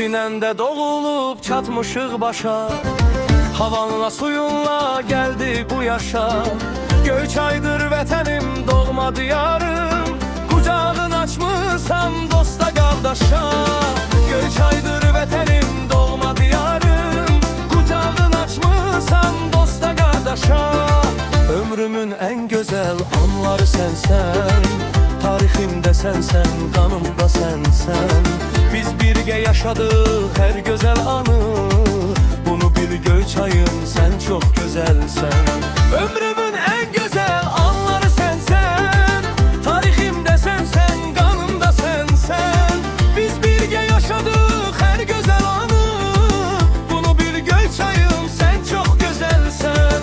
Sinende doğulup çatmışık başa, havanla suyunla geldi bu yaşa. Göyçaydır vətənim, doğma diyarım, kucağın açmışam dosta qardaşa. Göyçaydır vətənim, doğma diyarım, kucağın açmışam dosta qardaşa. Ömrümün en güzel anları sensen, tariximdə sensen, qanımda sensen. Biz birgə yaşadık her güzel anı, bunu bil Göyçayım, sen çok güzelsen. Ömrümün en güzel anları sensen, tariximdə sensen, qanımda sensen. Biz birgə yaşadık her güzel anı, bunu bil Göyçayım, sen çok güzelsen.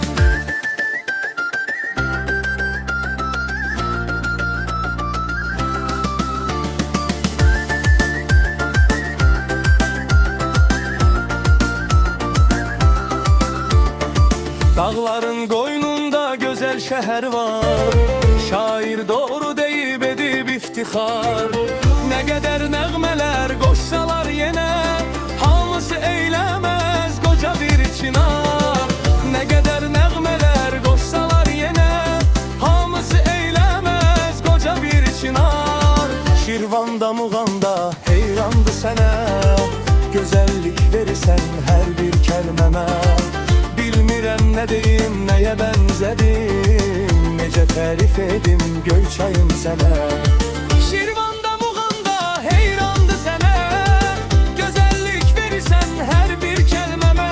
Dağların qoynunda gözəl şəhər var, şair doğru deyib edib iftixar. Nə qədər nəğmələr qoşsalar yenə, hamısı eyləməz qoca bir çınar. Nə qədər nəğmələr qoşsalar yenə, hamısı eyləməz qoca bir çınar. Şirvanda Muğanda heyrandı sənə, gözəllik verirsən hər bir kəlməmə. Bilmirəm nə deyim, nəyə bənzədim, necə tərif edim Göyçayım sənə. Şirvanda Muğanda heyrandı sənə, gözəllik verirsən hər bir kəlməmə.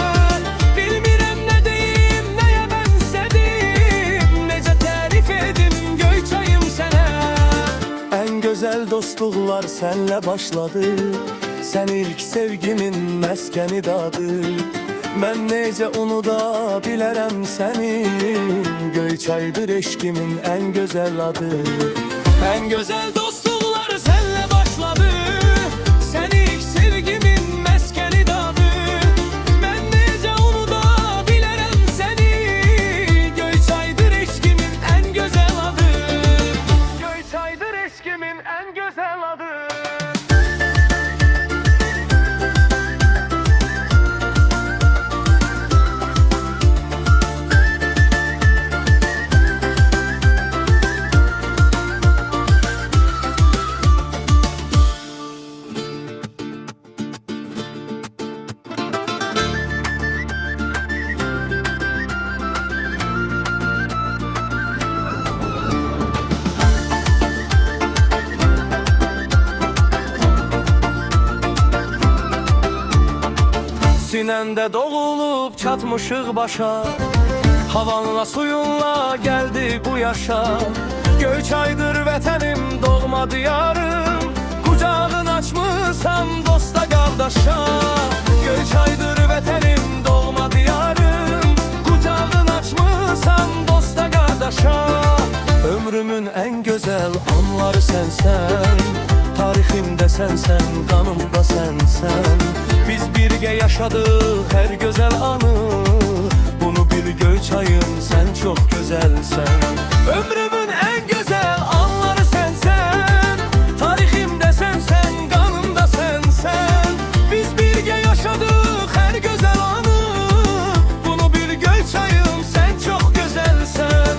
Bilmirəm nə deyim, nəyə bənzədim, necə tərif edim Göyçayım sənə. Ən gözəl dostluqlar sənlə başladı, sən ilk sevgimin məskəni dadı. Mən necə unuda bilərəm səni, Göyçaydır eşkimin en güzel adı. En güzel dostluqlar sənlə başladı, sən ilk sevgimin məskəni dadı. Mən necə unuda bilərəm səni, Göyçaydır eşkimin en güzel adı. Göyçaydır eşkimin en güzel adı. Sinende doğulup çatmışık başa, havanla suyunla geldi bu yaşa. Göyçaydır vətənim, doğma diyarım, kucağın açmışam dosta qardaşa. Göyçaydır vətənim, doğma diyarım, kucağın açmışam dosta qardaşa. Ömrümün en güzel anları sensen, tariximdə sensen, qanımda sensen. Biz birgə yaşadık her güzel anı, bunu bil Göyçayım, sen çok güzelsen. Ömrümün en güzel anları sensen, tariximdə sensen, qanımda sensen. Biz birgə yaşadık her güzel anı, bunu bil Göyçayım, sen çok güzelsen.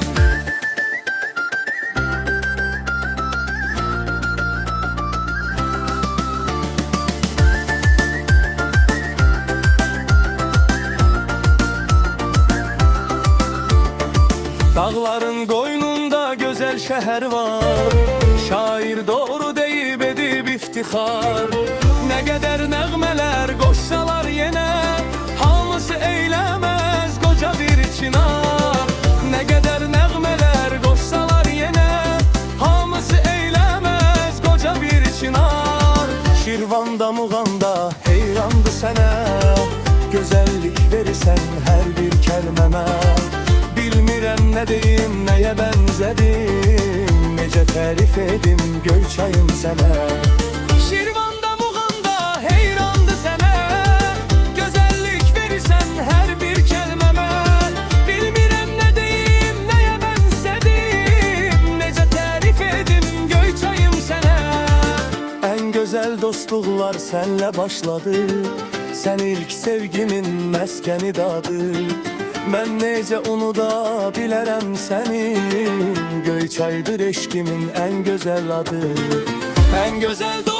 Dağların qoynunda gözəl şəhər var, şair doğru deyib edib iftixar. Nə qədər nəğmələr qoşsalar yenə, hamısı eyləməz qoca bir çınar. Nə qədər nəğmələr qoşsalar yenə, hamısı eyləməz qoca bir çınar. Şirvanda Muğanda heyrandı sənə, gözəllik verirsən hər bir kəlməmə. Bilmirəm nə deyim, nəyə bənzədim, necə tərif edim Göyçayım sənə. Şirvanda Muğanda heyrandı sənə, gözəllik verirsən hər bir kəlməmə. Bilmirəm nə deyim, nəyə bənzədim, necə tərif edim Göyçayım sənə. En güzel gözəl dostluqlar sənlə başladı. Sən ilk sevgimin məskəni dadı. Mən necə unuda bilərəm səni, Göyçaydır eşqimin ən gözəl adı. Ən gözəl